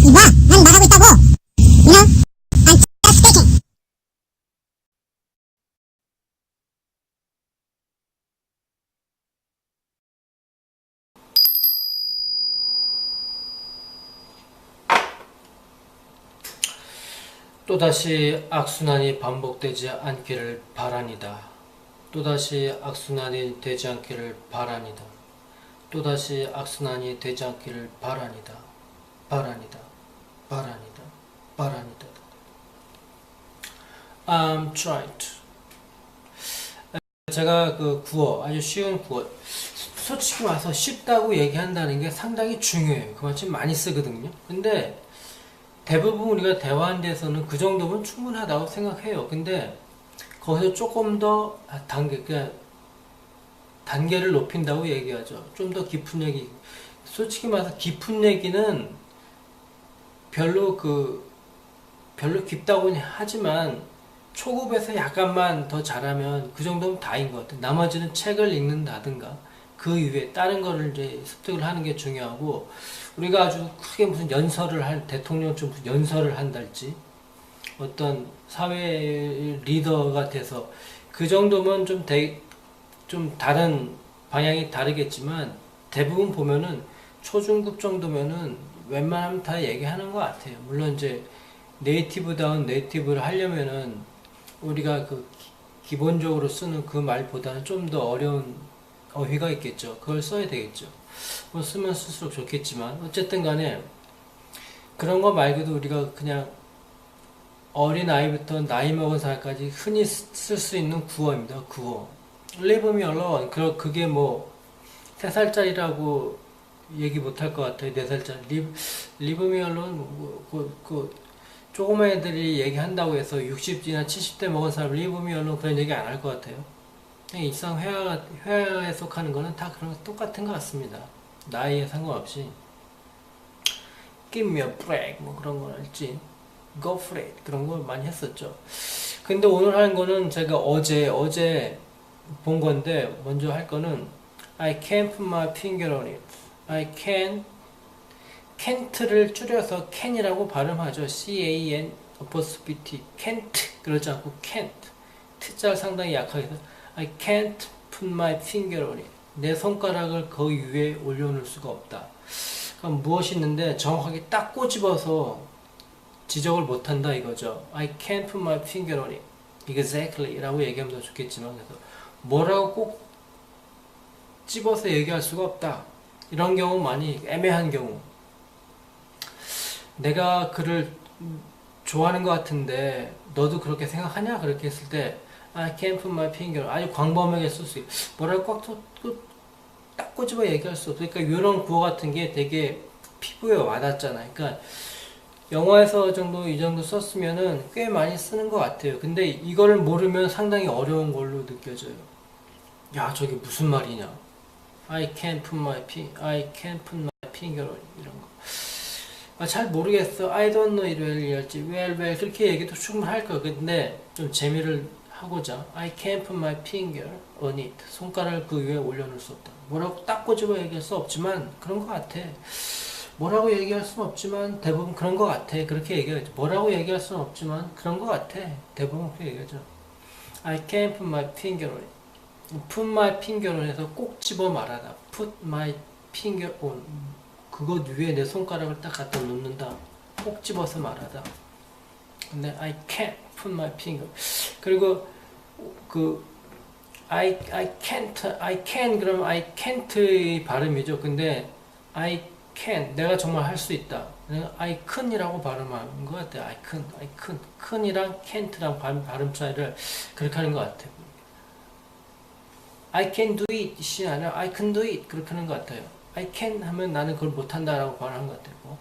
이봐, 난 말하고 있다고. You know, I'm just speaking. 또다시 악순환이 반복되지 않기를 바라니다. 또다시 악순환이 되지 않기를 바라니다. 또다시 악순환이 되지 않기를 바라니다. 바라니다. 바라니다. 바라니다. I'm trying to. 제가 그 구어, 아주 쉬운 구어. 솔직히 와서 쉽다고 얘기한다는 게 상당히 중요해요. 그만큼 많이 쓰거든요. 근데 대부분 우리가 대화하는 데서는 그 정도면 충분하다고 생각해요. 근데 거기서 조금 더 단계를 높인다고 얘기하죠. 좀 더 깊은 얘기. 솔직히 말해서 깊은 얘기는 별로 깊다고 하지만 초급에서 약간만 더 잘하면 그 정도면 다인 것 같아요. 나머지는 책을 읽는다든가 그 이외에 다른 거를 이제 습득을 하는 게 중요하고, 우리가 아주 크게 무슨 대통령처럼 무슨 연설을 한달지 어떤 사회 리더가 돼서 그 정도면 좀 다른 방향이 다르겠지만, 대부분 보면은 초중급 정도면은 웬만하면 다 얘기하는 것 같아요. 물론 이제 네이티브다운 네이티브를 하려면은 우리가 그 기본적으로 쓰는 그 말보다는 좀 더 어려운 어휘가 있겠죠. 그걸 써야 되겠죠. 뭐 쓰면 쓸수록 좋겠지만, 어쨌든 간에 그런 거 말고도 우리가 그냥 어린 아이부터 나이 먹은 사람까지 흔히 쓸 수 있는 구어입니다. 구어. Leave me alone. 그게 뭐 3살짜리라고 얘기 못할 것 같아요. 4살짜리. Leave me alone. 조그만 애들이 얘기한다고 해서 60이나 70대 먹은 사람 Leave me alone 그런 얘기 안 할 것 같아요. 일상 회화에 속하는 거는 다 그런 똑같은 것 같습니다. 나이에 상관없이. Give me a break 뭐 그런 거 알지? Go for it 그런 거 많이 했었죠. 근데 오늘 하는 거는 제가 어제 본 건데, 먼저 할 거는 I can't put my finger on it. can't를 줄여서 can이라고 발음하죠. C-A-N apostrophe T. can't 그러지 않고 can't. T자를 상당히 약하게 해서 I can't put my finger on it. 내 손가락을 그 위에 올려놓을 수가 없다. 그럼 무엇이 있는데 정확하게 딱 꼬집어서 지적을 못한다 이거죠. I can't put my finger on it. Exactly 라고 얘기하면 더 좋겠지만, 그래서 뭐라고 꼭 집어서 얘기할 수가 없다. 이런 경우 많이 애매한 경우. 내가 그를 좋아하는 것 같은데 너도 그렇게 생각하냐? 그렇게 했을 때 I can't put my finger. 아주 광범위하게 쓸 수 있어. 뭐라고 딱 꼬집어 얘기할 수 없어. 그러니까 이런 구어 같은 게 되게 피부에 와닿잖아. 그러니까 영어에서 이 정도 썼으면은 꽤 많이 쓰는 것 같아요. 근데 이거를 모르면 상당히 어려운 걸로 느껴져요. 야, 저게 무슨 말이냐? I can't put my finger on 이런 거. 잘 모르겠어. I don't know it well이랄지 well 그렇게 얘기도 충분할 거. 근데 좀 재미를 하고자 I can't put my finger on it. 손가락을 그 위에 올려놓을 수 없다. 뭐라고 딱 꼬집어 얘기할 수 없지만 그런 것 같아. 뭐라고 얘기할 수는 없지만 대부분 그런 것 같아. 그렇게 얘기하죠. 뭐라고 얘기할 수는 없지만 그런 것 같아. 대부분 그렇게 얘기하죠. I can't put my finger on it. put my finger on 해서 꼭 집어 말하다. put my finger on. 그것 위에 내 손가락을 딱 갖다 놓는다. 꼭 집어서 말하다. 근데 I can't put my finger. 그리고 I can 그러면 I can't의 발음이죠. 근데 I can 내가 정말 할 수 있다. I can이라고 발음하는 것 같아요. I can. can이랑 can't랑 발음 차이를 그렇게 하는 것 같아요. I can do it 이 아니라 I can do it 그렇게 하는 것 같아요. I can 하면 나는 그걸 못한다라고 발음하는 것 같아요.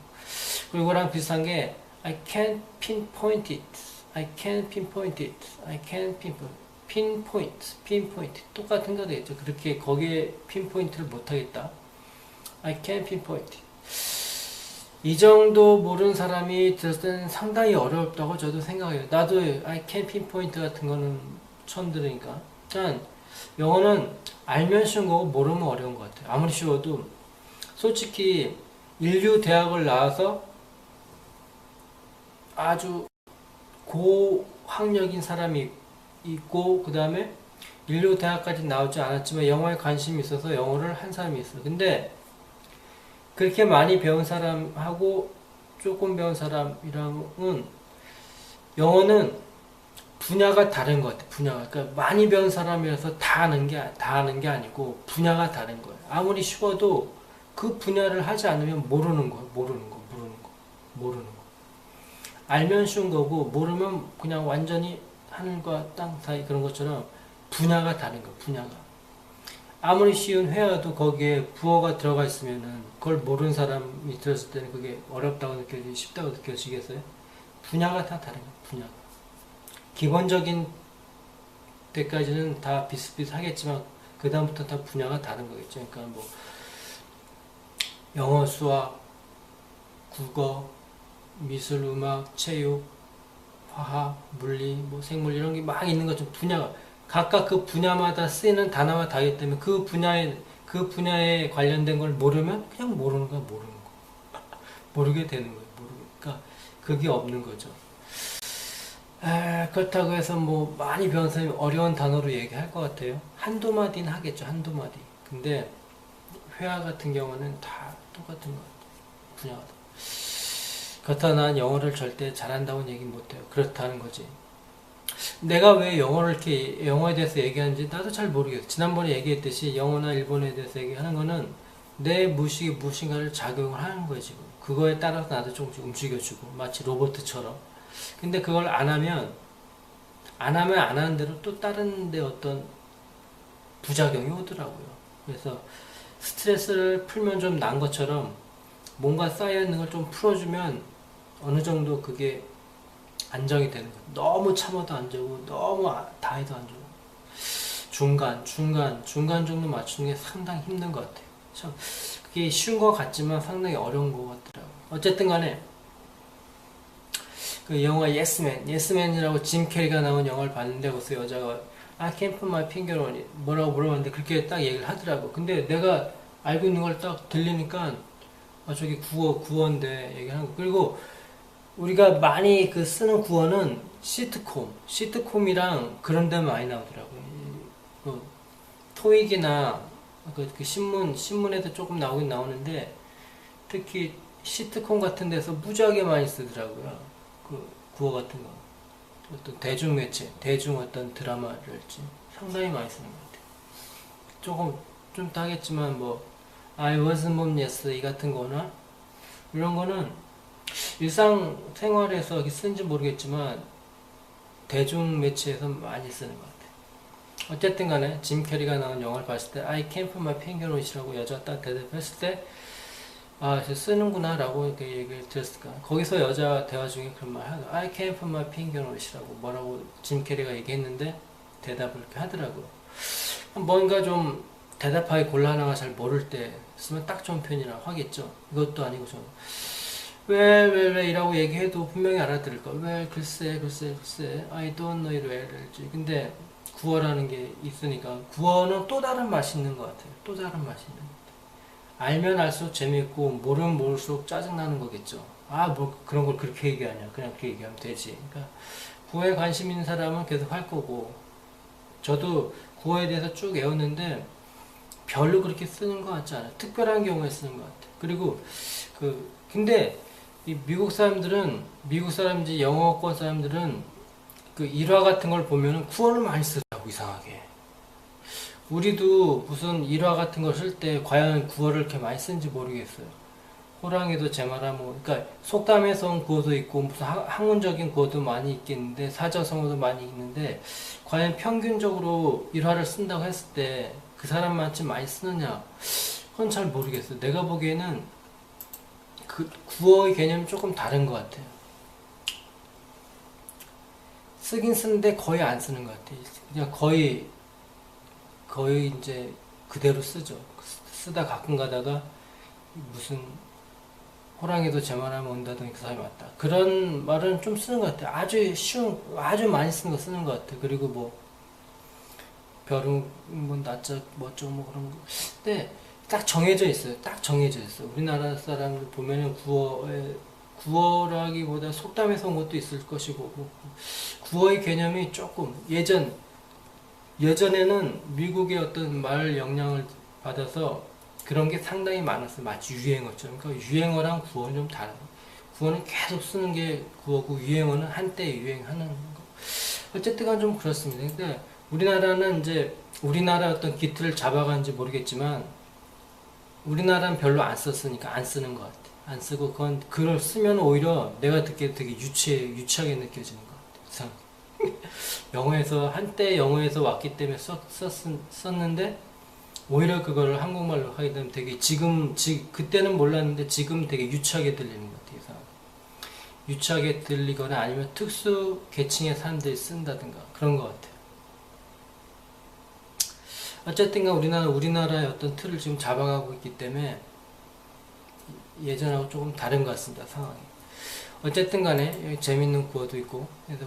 그리고 그랑 비슷한 게 I can't pinpoint it. I can't pinpoint it. I can't pinpoint. 똑같은 거 되겠죠. 그렇게 거기에 핀포인트를 못하겠다. I can't pinpoint it. 이 정도 모르는 사람이 들었을 때는 상당히 어렵다고 저도 생각해요. 나도 I can't pinpoint 같은 거는 처음 들으니까. 일단 영어는 알면 쉬운 거고 모르면 어려운 것 같아요. 아무리 쉬워도 솔직히 인류 대학을 나와서 아주 고학력인 사람이 있고, 그 다음에 인류 대학까지 나오지 않았지만 영어에 관심이 있어서 영어를 한 사람이 있어. 근데 그렇게 많이 배운 사람하고 조금 배운 사람이랑은 영어는 분야가 다른 것 같아. 분야가. 그러니까 많이 배운 사람이라서 다 아는 게 아니고 분야가 다른 거예요. 아무리 쉬워도 그 분야를 하지 않으면 모르는 거예요. 모르는 거. 알면 쉬운 거고 모르면 그냥 완전히 하늘과 땅 사이 그런 것처럼 분야가 다른 거예요. 분야가. 아무리 쉬운 회화도 거기에 부어가 들어가 있으면은 그걸 모르는 사람이 들었을 때는 그게 어렵다고 느껴지지 쉽다고 느껴지겠어요? 분야가 다 다른 거예요. 분야가. 기본적인 때까지는 다 비슷비슷하겠지만 그 다음부터 다 분야가 다른 거겠죠. 그러니까 뭐 영어, 수학, 국어, 미술, 음악, 체육, 화학, 물리, 뭐 생물 이런 게 막 있는 것좀 분야가 각각 그 분야마다 쓰이는 단어가 다르기 때문에 그 분야에 관련된 걸 모르면 그냥 모르는 거야. 모르게 되는 거예요. 그러니까 그게 없는 거죠. 그렇다고 해서 뭐 많이 배운 사람이 어려운 단어로 얘기할 것 같아요. 한두 마디는 하겠죠. 한두 마디. 근데 회화 같은 경우는 다 똑같은 것 같아요. 분야가 다. 그렇다 난 영어를 절대 잘한다고는 얘기 못해요. 그렇다는 거지. 내가 왜 영어에 대해서 얘기하는지 나도 잘 모르겠어. 지난번에 얘기했듯이 영어나 일본에 대해서 얘기하는 거는 내 무의식이 무엇인가를 작용을 하는 거예요, 지금. 그거에 따라서 나도 조금씩 움직여주고, 마치 로봇처럼. 근데 그걸 안 하면 안 하는 대로 또 다른 데 어떤 부작용이 오더라고요. 그래서 스트레스를 풀면 좀 나은 것처럼 뭔가 쌓여있는 걸 좀 풀어주면 어느 정도 그게 안정이 되는 거예요. 너무 참아도 안 되고 너무 다 해도 안 되고 중간 정도 맞추는 게 상당히 힘든 것 같아요. 참 그게 쉬운 것 같지만 상당히 어려운 것 같더라고요. 어쨌든 간에 그 영화 예스맨이라고 짐 캐리가 나온 영화를 봤는데 거기서 여자가 I can't put my finger on it 뭐라고 물어봤는데 그렇게 딱 얘기를 하더라고. 근데 내가 알고 있는 걸 딱 들리니까 저기 구어인데 얘기하는 거. 그리고 우리가 많이 그 쓰는 구어는 시트콤이랑 그런 데 많이 나오더라고요. 그 토익이나 그 신문에도 조금 나오긴 나오는데 특히 시트콤 같은 데서 무지하게 많이 쓰더라고요. 그 구어 같은 거. 어떤 대중매체, 어떤 드라마랄지 상당히 많이 쓰는 것 같아요. 조금 좀 따겠지만 뭐 I was mom yesterday 같은 거나 이런 거는 일상생활에서 쓰는지 모르겠지만 대중매체에서 많이 쓰는 것 같아요. 어쨌든 간에 짐 캐리가 나온 영화를 봤을 때 I can't put my finger on it이라고 여자가 딱 대답했을 때 쓰는구나 라고 이렇게 얘기를 들었을까. 거기서 여자 대화 중에 그런 말 하고 I can't put my finger on it이라고 뭐라고 짐 캐리가 얘기했는데 대답을 이렇게 하더라고요. 뭔가 좀 대답하기 곤란하고 잘 모를 때 쓰면 딱 좋은 편이라고 하겠죠. 이것도 아니고 좀 왜 이라고 얘기해도 분명히 알아들을 거야. 왜 글쎄 I don't know it 왜지. 근데 구어라는 게 있으니까 구어는 또 다른 맛이 있는 것 같아요. 또 다른 맛이 있는 것 같아요. 알면 알수록 재미있고 모르면 모를수록 짜증나는 거겠죠. 뭐 그런 걸 그렇게 얘기하냐. 그냥 그렇게 얘기하면 되지. 그러니까 구어에 관심 있는 사람은 계속 할 거고 저도 구어에 대해서 쭉 외웠는데 별로 그렇게 쓰는 것 같지 않아요. 특별한 경우에 쓰는 것 같아요. 그리고 근데 이 미국 사람인지 영어권 사람들은 그 일화 같은 걸 보면은 구어를 많이 쓰더라고 이상하게. 우리도 무슨 일화 같은 걸 쓸 때 과연 구어를 이렇게 많이 쓰는지 모르겠어요. 호랑이도 제 말하면 그러니까 속담에서 온 구어도 있고 무슨 학문적인 구어도 많이 있겠는데 사자성어도 많이 있는데 과연 평균적으로 일화를 쓴다고 했을 때 그 사람만큼 많이 쓰느냐 그건 잘 모르겠어요. 내가 보기에는 그 구어의 개념이 조금 다른 것 같아요. 쓰긴 쓰는데 거의 안 쓰는 것 같아요. 그냥 거의 이제 그대로 쓰죠. 쓰다 가끔 가다가 무슨 호랑이도 제 말하면 온다더니 그 사람이 왔다. 그런 말은 좀 쓰는 것 같아요. 아주 많이 쓰는 거 쓰는 것 같아요. 그리고 뭐 별은 뭐 낮자 뭐죠 뭐 그런 거. 근데 딱 정해져 있어요. 우리나라 사람들 보면은 구어에 구어라기보다 속담에서 온 것도 있을 것이고, 뭐, 구어의 개념이 조금 예전에는 미국의 어떤 말 영향을 받아서 그런 게 상당히 많았어요. 마치 유행어처럼. 그러니까 유행어랑 구어는 좀 다른. 구어는 계속 쓰는 게 구어고 유행어는 한때 유행하는 거. 어쨌든 간 좀 그렇습니다. 근데 우리나라는 이제 우리나라 어떤 기틀을 잡아간지 모르겠지만 우리나라는 별로 안 썼으니까 안 쓰는 것 같아. 안 쓰고 그건 글을 쓰면 오히려 내가 듣기에 되게 유치하게 느껴지는 것 같아. 영어에서 한때 영어에서 왔기 때문에 썼는데 오히려 그거를 한국말로 하게 되면 되게 그때는 몰랐는데 지금 되게 유치하게 들리는 것 같아요. 유치하게 들리거나 아니면 특수 계층의 사람들이 쓴다든가 그런 것 같아요. 어쨌든 우리나라의 어떤 틀을 지금 잡아가고 있기 때문에 예전하고 조금 다른 것 같습니다. 상황이. 어쨌든 간에 재밌는 구어도 있고, 그래서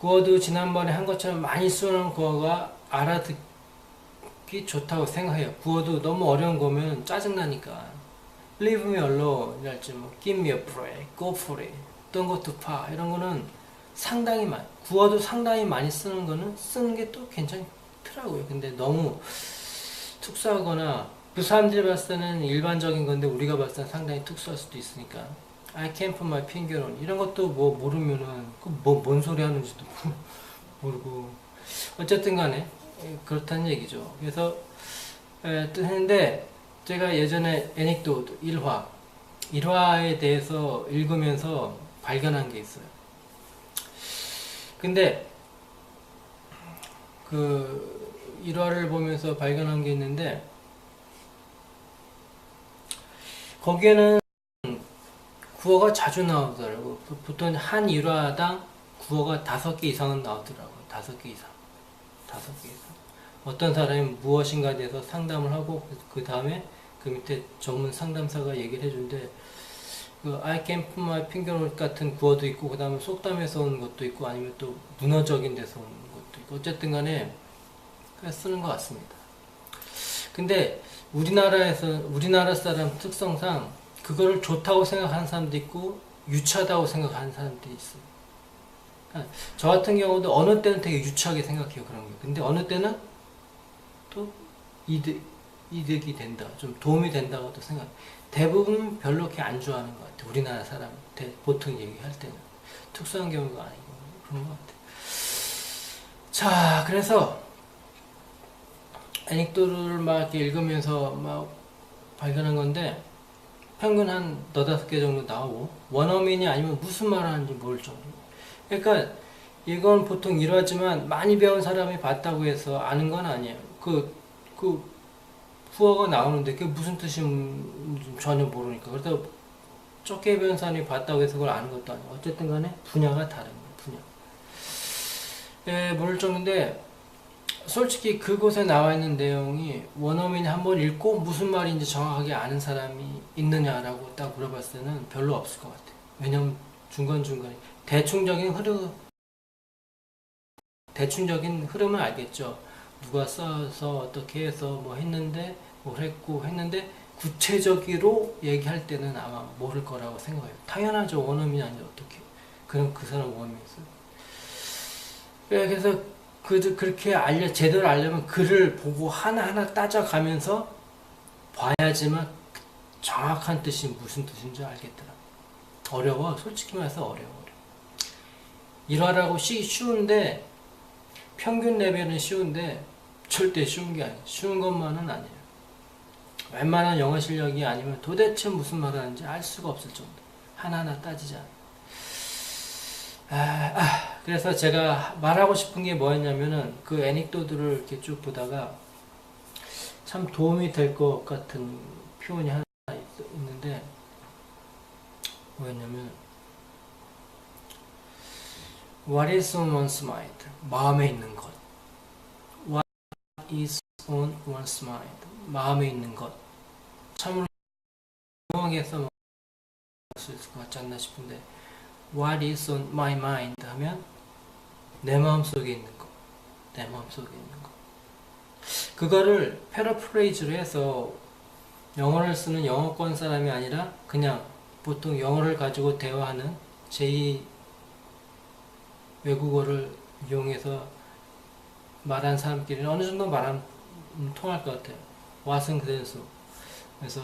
구어도 지난번에 한 것처럼 많이 쓰는 구어가 알아듣기 좋다고 생각해요. 구어도 너무 어려운 거면 짜증나니까. Leave me alone, 이랄지 뭐, give me a break, go for it, don't go too far, 이런 거는 구어도 상당히 많이 쓰는 거는 쓰는 게 또 괜찮더라고요. 근데 너무 특수하거나, 그 사람들이 봤을 때는 일반적인 건데 우리가 봤을 때는 상당히 특수할 수도 있으니까. I can't put my finger on, 이런 것도 뭐 모르면은, 뭔 소리 하는지도 모르고. 어쨌든 간에, 그렇다는 얘기죠. 그래서, 했는데, 제가 예전에 애닉도트 1화에 대해서 읽으면서 발견한 게 있어요. 근데 그 1화를 보면서 발견한 게 있는데 거기에는 구어가 자주 나오더라고. 보통 한 1화당 구어가 5개 이상은 나오더라고. 5개 이상. 어떤 사람이 무엇인가에 대해서 상담을 하고 그 다음에 그 밑에 전문 상담사가 얘기를 해준대. 그 I can put my finger on 같은 구어도 있고 그 다음에 속담에서 온 것도 있고 아니면 또 문어적인 데서 온 것도 있고 어쨌든 간에 그냥 쓰는 것 같습니다. 근데 우리나라 사람 특성상 그거를 좋다고 생각하는 사람도 있고 유치하다고 생각하는 사람들이 있어요. 그러니까 저 같은 경우도 어느 때는 되게 유치하게 생각해요. 그런 게. 근데 어느 때는 또 이득이 된다, 좀 도움이 된다고도 생각. 대부분 별로 그렇게 안 좋아하는 것 같아. 우리나라 사람 보통 얘기할 때는 특수한 경우가 아니고 그런 것 같아. 자, 그래서 애닉도를 막 이렇게 읽으면서 막 발견한 건데 평균 한 4-5개 정도 나오고 원어민이 아니면 무슨 말 하는지 모를 정도. 그러니까 이건 보통 이러하지만 많이 배운 사람이 봤다고 해서 아는 건 아니에요. 구어가 나오는데 그게 무슨 뜻인지 전혀 모르니까. 그래서 적게 배운 사람이 봤다고 해서 그걸 아는 것도 아니고. 어쨌든 간에 분야가 다른 거예요, 분야. 예, 모를 정도인데, 솔직히 그곳에 나와 있는 내용이 원어민이 한번 읽고 무슨 말인지 정확하게 아는 사람이 있느냐라고 딱 물어봤을 때는 별로 없을 것 같아요. 왜냐면 중간중간에 대충적인 흐름은 알겠죠. 누가 써서 어떻게 해서 뭐 했는데 뭘 했고 했는데 구체적으로 얘기할 때는 아마 모를 거라고 생각해요. 당연하죠. 원어민이 아니라 어떻게 그럼 그 사람 원어민이었어요. 그래서 그렇게 제대로 알려면 글을 보고 하나하나 따져가면서 봐야지만 정확한 뜻이 무슨 뜻인지 알겠더라. 어려워. 솔직히 말해서 어려워. 일화라고 쉬운데 평균 레벨은 쉬운데 절대 쉬운 게 아니에요. 쉬운 것만은 아니에요. 웬만한 영어 실력이 아니면 도대체 무슨 말을 하는지 알 수가 없을 정도. 하나하나 따지지 않아. 그래서 제가 말하고 싶은 게 뭐였냐면은 그 애닉도트를 이렇게 쭉 보다가 참 도움이 될 것 같은 표현이 하나 있는데 뭐였냐면 What is on one's mind? 마음에 있는 것. What is on one's mind? 마음에 있는 것. 참으로 유용하게 써먹을 수 있을 것 같지 않나 싶은데 What is on my mind? 하면 내 마음속에 있는 것. 내 마음속에 있는 것. 그거를 패러프레이즈로 해서 영어를 쓰는 영어권 사람이 아니라 그냥 보통 영어를 가지고 대화하는 제2 외국어를 이용해서 말하는 사람끼리는 어느 정도 말하면 통할 것 같아요. what은 그대로. 그래서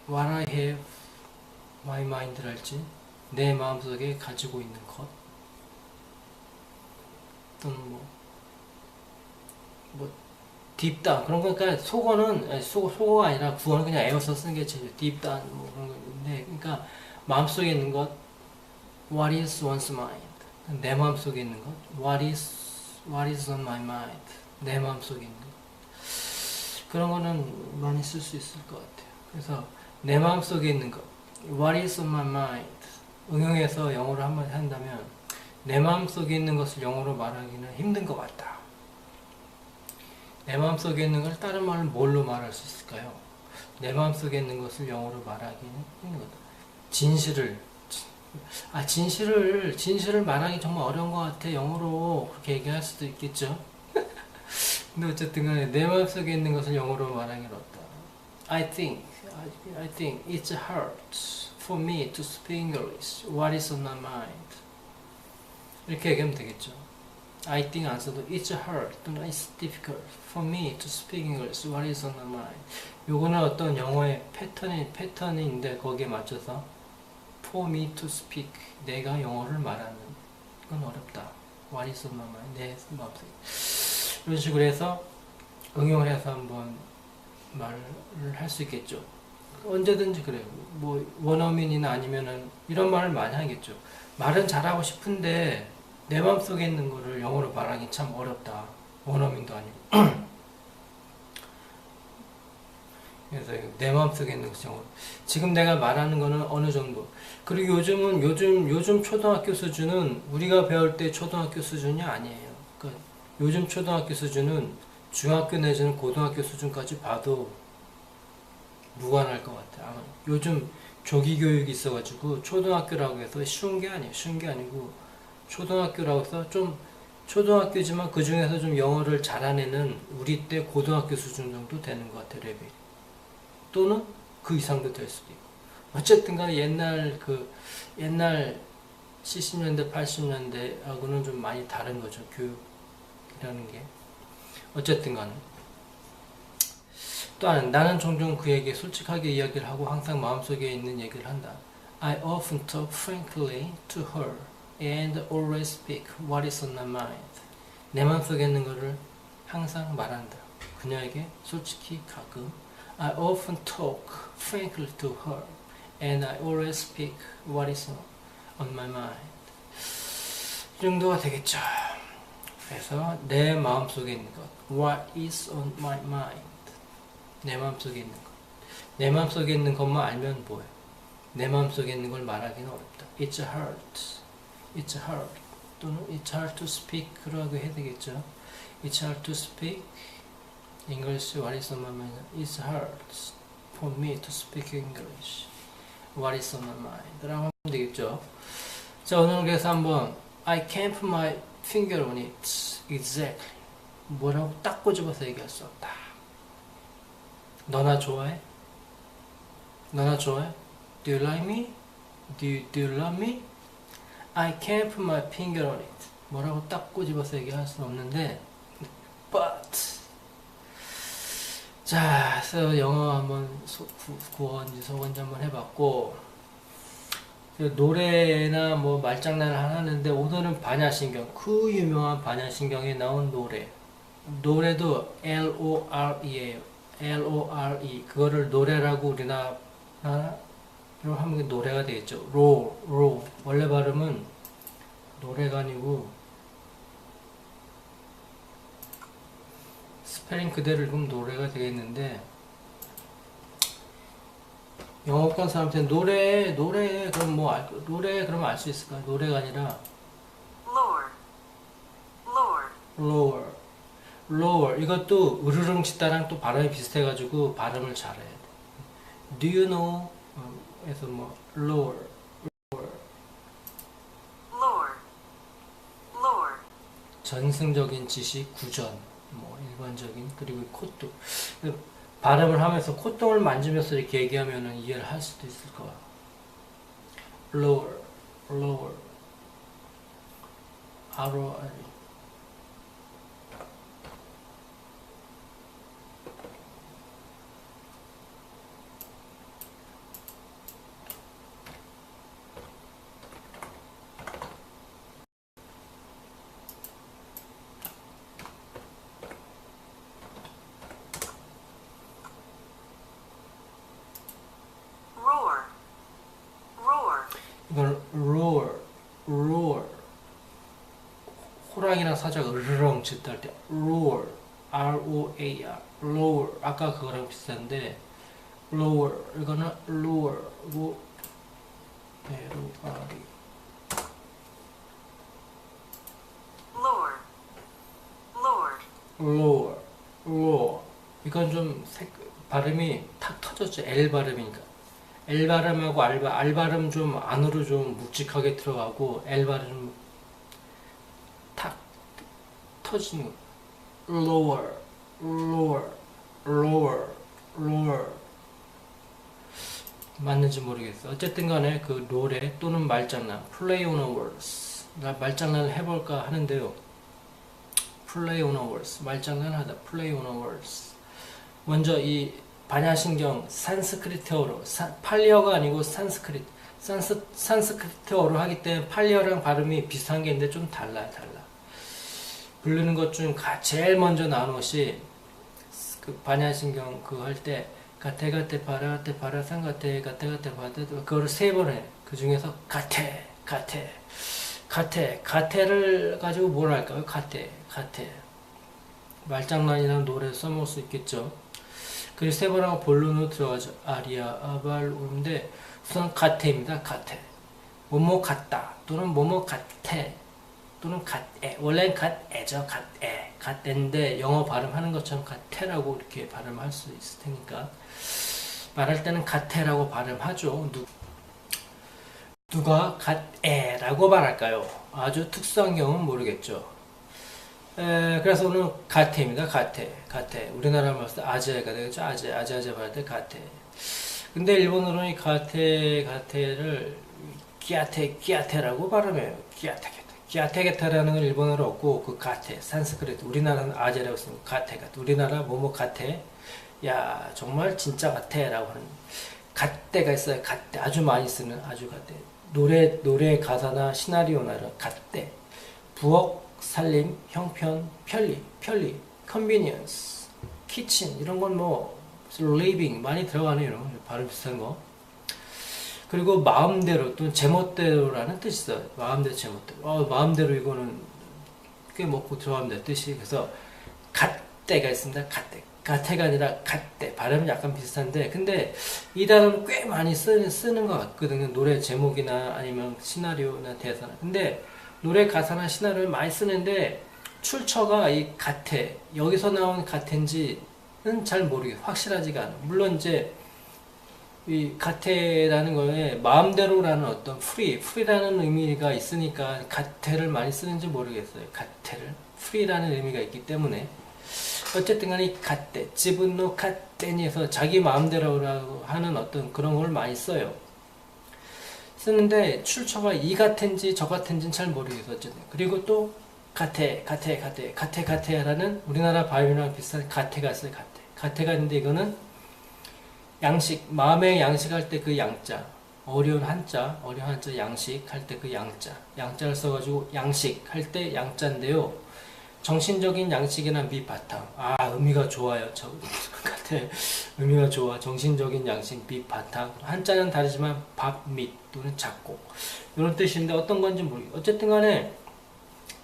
what I have my mind랄지 내 마음속에 가지고 있는 것 또는 뭐 deep down 그런 거니까 속어는 속어가 아니라 구어는 그냥 에어서 쓰는 게 제일 deep down 뭐 그런 건데 그러니까 마음속에 있는 것 what is one's mind 내 마음속에 있는 것 what is on my mind 내 마음속에 있는 것 그런 거는 많이 쓸 수 있을 것 같아요. 그래서 내 마음속에 있는 것 what is on my mind 응용해서 영어로 한마디 한다면 내 마음속에 있는 것을 영어로 말하기는 힘든 것 같다. 내 마음속에 있는 걸 다른 말을 뭘로 말할 수 있을까요? 내 마음속에 있는 것을 영어로 말하기는 힘든 것 같다. 진실을 말하기 정말 어려운 것 같아. 영어로 그렇게 얘기할 수도 있겠죠. 근데 어쨌든 간에 내 마음속에 있는 것을 영어로 말하기는 어렵다. I think it's hard for me to speak English. What is on my mind? 이렇게 얘기하면 되겠죠. I think 안 써도 it's hard 또는 it's difficult for me to speak English. What is on my mind? 요거는 어떤 영어의 패턴인데 거기에 맞춰서 for me to speak 내가 영어를 말하는 건 어렵다. What is on my mind? 내 마음속에 이런 식으로 해서 응용을 해서 한번 말을 할 수 있겠죠. 언제든지 그래요. 뭐 원어민이나 아니면은 이런 말을 많이 하겠죠. 말은 잘하고 싶은데 내 마음속에 있는 거를 영어로 말하기 참 어렵다. 원어민도 아니고. 그래서 내 마음속에 있는 것이 영어로. 지금 내가 말하는 거는 어느 정도. 그리고 요즘 초등학교 수준은 우리가 배울 때 초등학교 수준이 아니에요. 그러니까 요즘 초등학교 수준은 중학교 내지는 고등학교 수준까지 봐도 무관할 것 같아요. 아마 요즘 조기 교육이 있어가지고 초등학교라고 해서 쉬운 게 아니에요. 쉬운 게 아니고 초등학교라고 해서 좀 초등학교지만 그 중에서 좀 영어를 잘하는 애는 우리 때 고등학교 수준 정도 되는 것 같아요. 레벨이. 또는 그 이상도 될 수도 있고. 어쨌든 간에 옛날 70년대, 80년대하고는 좀 많이 다른 거죠. 교육이라는 게. 어쨌든 간에. 또한 나는 종종 그에게 솔직하게 이야기를 하고 항상 마음속에 있는 얘기를 한다. I often talk frankly to her and always speak what is on my mind. 내 마음속에 있는 거를 항상 말한다. 그녀에게 솔직히 가끔 I often talk frankly to her and I always speak what is on my mind. 이 정도가 되겠죠. 그래서 내 마음속에 있는 것 What is on my mind? 내 마음속에 있는 것. 내 마음속에 있는 것만 알면 뭐예요? 내 마음속에 있는 걸 말하기는 어렵다. It's hard. 또는 it's hard to speak. 그러고 해야 되겠죠. It's hard to speak English. What is on my mind? It's hard for me to speak English. What is on my mind? 라고 하면 되겠죠. 자, 오늘 그래서 한번 I can't put my finger on it. Exactly. 뭐라고 딱 꼬집어서 얘기할 수 없다. 너나 좋아해? 너나 좋아해? Do you like me? Do you love me? I can't put my finger on it. 뭐라고 딱 꼬집어서 얘기할 수 없는데 but 자, 그래서 영어 한번 구어인지 속어인지 한번 해봤고 노래나 뭐 말장난을 하나 하는데 오늘은 반야신경 그 유명한 반야신경에 나온 노래도 L-O-Re예요. L-O-R-E 그거를 노래라고 우리나라로 하면 노래가 되겠죠. 로 원래 발음은 노래가 아니고 스펠링 그대로 읽으면 노래가 되겠는데 영어권 사람한테 노래 그럼 노래 그러면 알 수 있을까? 노래가 아니라 lower 이것도 으르릉 치다랑 또 발음이 비슷해가지고 발음을 잘해야 돼. Do you know? 에서 뭐 lower 전승적인 지식 구전 뭐 일반적인 그리고 코트 발음을 하면서 콧등을 만지면서 이렇게 얘기하면은 이해를 할 수도 있을 거야. lower, lower, R-O-R-E. roar, roar, 이건 roar, roar. 호랑이랑 사자가 으르렁 짖다 할 때 roar, R-O-A-R, roar. 아까 그거랑 비슷한데 lower, 이거는 lower고 L-O-R-E. lure, lure, lower, lower. 이건 좀 발음이 탁 터졌죠. L 발음이니까. L 발음하고 R 발음 좀 안으로 좀 묵직하게 들어가고 L 발음 탁 터지는 거. lower, lower, lower, lower. 맞는지 모르겠어. 어쨌든 간에 그 노래 또는 말장난, play on a words. 나 말장난을 해볼까 하는데요. play on a words. 말장난 하다. play on a words. 먼저 이 반야신경 산스크리트어로, 팔리어가 아니고 산스크리트. 산스크리트어로 하기 때문에 팔리어랑 발음이 비슷한 게 있는데 좀 달라. 부르는 것 중 제일 먼저 나오는 것이 그 반야신경 그거 할 때 가테 파라 상가테 가테 파데 그거를 3번 해. 그 중에서 가테를 가지고 뭘 할까요? 가테 말장난이나 노래 써먹을 수 있겠죠. 그리고 3번 하고 본론으로 들어가죠. 아리아 아발인데 우선 가테입니다. 가테 뭐뭐 같다 또는 뭐뭐 같테 또는 갓에 원래는 갓에죠. 갓에인데 영어 발음하는 것처럼 갓테라고 이렇게 발음할 수 있을 테니까 말할 때는 갓테라고 발음하죠. 누가 갓에라고 말할까요? 아주 특수한 경우는 모르겠죠. 그래서 오늘 가테입니다. 가테 우리나라 말로 아재가 되겠죠. 아재 말할 때 가테. 근데 일본어로는 이 가테를 기아테라고 발음해요. 기아테게타라는 건 일본어로 없고 그 가테 산스크리트 우리나라는 아재라고 쓰는 가테가 우리나라 뭐뭐 가테 야 정말 진짜 가테라고 하는 갓대가 있어요. 갓대 아주 많이 쓰는 아주 갓대 노래 가사나 시나리오나 이런 갓대 부엌 살림 형편 편리 컨비니언스 키친 이런 건 뭐 living 많이 들어가네요. 이런 발음 비슷한 거. 그리고 마음대로 또는 제멋대로라는 뜻이 있어요. 마음대로 제멋대로. 마음대로 이거는 꽤 먹고 들어가면 될 뜻이. 그래서 갓대가 있습니다. 갓대가 아니라 갓대. 발음이 약간 비슷한데 근데 이 단어는 꽤 많이 쓰는 것 같거든요. 노래 제목이나 아니면 시나리오나 대사나. 근데 노래 가사나 시나리오를 많이 쓰는데 출처가 이 갓대 여기서 나온 갓대인지는 잘 모르겠어요. 확실하지가 않아요. 물론 이제 이 가테라는 거에 마음대로라는 어떤 프리라는 의미가 있으니까 가테를 많이 쓰는지 모르겠어요. 가테를 프리라는 의미가 있기 때문에 어쨌든 간에 이 가테 지분노 가테니에서 자기 마음대로라고 하는 어떤 그런 걸 많이 써요. 쓰는데 출처가 이 같은지 저 같은지는 잘 모르겠어요. 어쨌든 그리고 또 가테라는 우리나라 발음이랑 비슷한 가테가 있어요. 가테가 있는데 이거는 양식, 마음의 양식할 때 그 양자, 어려운 한자 양식 할 때 그 양자를 써가지고 양식 할 때 양자인데요. 정신적인 양식이나 밑바탕. 의미가 좋아요. 저 같아. 의미가 좋아. 정신적인 양식, 밑바탕. 한자는 다르지만 밥, 밑 또는 작곡 이런 뜻인데 어떤 건지 모르겠어요. 어쨌든 간에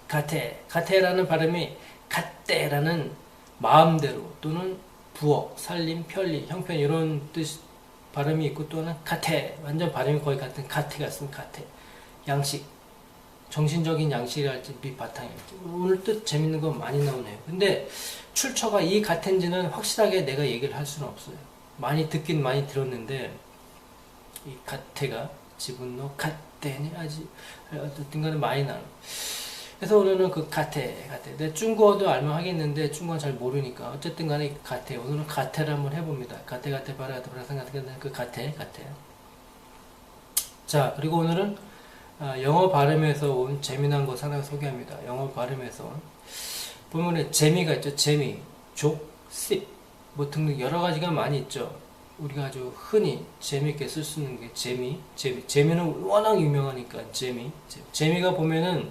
가테라는 발음이 갓대라는 마음대로 또는 부엌, 살림, 편리, 형편 이런 뜻 발음이 있고 또는 가테 완전 발음이 거의 같은 가테가 있으면 가테 양식 정신적인 양식이랄지 밑바탕이랄지 오늘 뜻 재밌는 거 많이 나오네요. 근데 출처가 이 가테인지는 확실하게 내가 얘기를 할 수는 없어요. 많이 듣긴 많이 들었는데 이 가테가 지분노 가테니 아직 어쨌든 간에 많이 나와요. 그래서 오늘은 그 가테. 내 중국어도 알면 하겠는데 중국어는 잘 모르니까 어쨌든 간에 가테. 오늘은 가테를 한번 해봅니다. 가테 바라가테 그 가테. 자, 그리고 오늘은 영어 발음에서 온 재미난 것 하나 소개합니다. 영어 발음에서 온 보면은 재미가 있죠. 재미, 족, 씹, 뭐 등등 여러 가지가 많이 있죠. 우리가 아주 흔히 재미있게 쓸 수 있는 게 재미는 워낙 유명하니까 재미가 보면은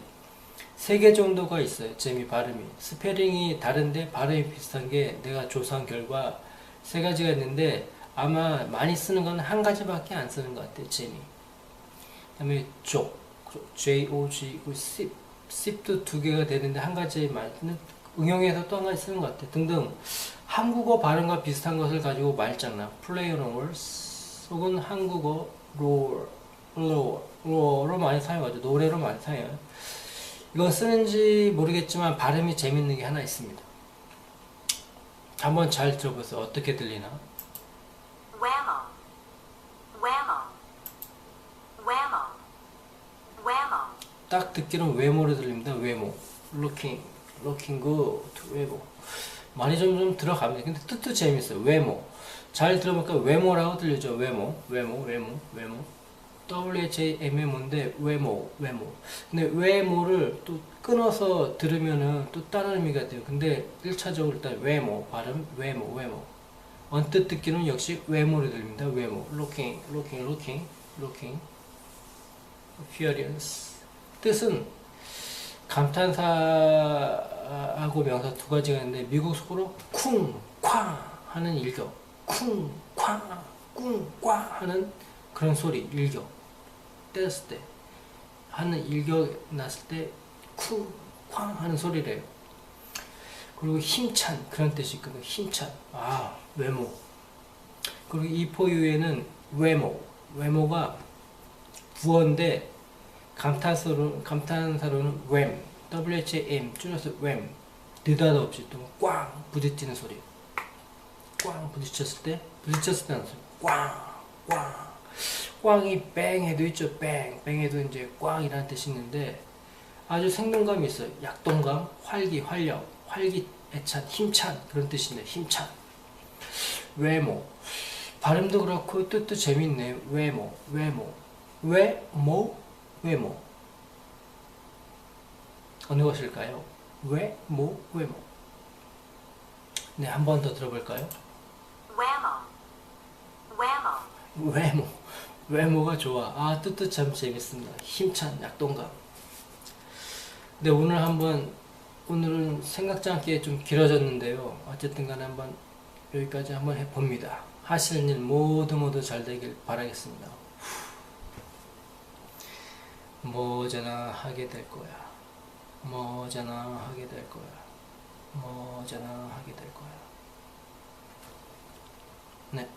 3개 정도가 있어요. 재미 발음이 스페링이 다른데 발음이 비슷한 게 내가 조사한 결과 3가지가 있는데 아마 많이 쓰는 건 한 가지밖에 안 쓰는 것 같아요. 재미. 그다음에 족, J-O-G, 씹도 2개가 되는데 한 가지 말는 응용해서 또 한 가지 쓰는 것 같아요. 등등 한국어 발음과 비슷한 것을 가지고 말장난, play on words 혹은 한국어 roar로 많이 사용하죠. 노래로 많이 사용해요. 이건 쓰는지 모르겠지만 발음이 재밌는 게 하나 있습니다. 한번 잘 들어보세요. 어떻게 들리나? whammo, whammo, whammo, whammo, 딱 듣기로는 외모로 들립니다. 외모. looking good. 외모. 많이 좀 들어갑니다. 근데 뜻도 재밌어요. 외모. 잘 들어보니까 외모라고 들리죠. 외모. WHAMO인데 외모. 근데 외모를 또 끊어서 들으면은 또 다른 의미가 돼요. 근데 1차적으로 일단 외모, 발음, 외모. 언뜻 듣기는 역시 외모로 들립니다. 외모. looking. appearance. 뜻은 감탄사하고 명사 2가지가 있는데 미국 속으로 쿵, 쾅 하는 일격. 쿵, 쾅, 꿍, 꽝 하는 그런 소리, 일격. 때렸을 때 하는 일격 났을 때 쿵, 쾅 하는 소리래요. 그리고 힘찬 그런 뜻이 있거든요. 힘찬. 외모. 그리고 이포유에는 외모가 부어인데 감탄사로는 wham, WHAM 줄여서 wham. 느닷없이 또 꽝 부딪히는 소리. 꽝 부딪혔을 때 하는 소리. 꽝. 꽝이 뺑 해도 있죠. 뺑 해도 이제 꽝이라는 뜻이 있는데 아주 생동감이 있어요. 약동감, 활기애찬, 힘찬 그런 뜻인데 힘찬. 외모. 발음도 그렇고 뜻도 재밌네요. 외모. 어느 것일까요? 외모. 네, 한 번 더 들어볼까요? whammo, 외모가 좋아. 뜻도 참 재밌습니다. 힘찬, 약동감. 네, 오늘은 생각지 않게 좀 길어졌는데요. 어쨌든 간에 한번 여기까지 한번 해봅니다. 하시는 일 모두 잘 되길 바라겠습니다. 뭐잖아 하게 될 거야. 네.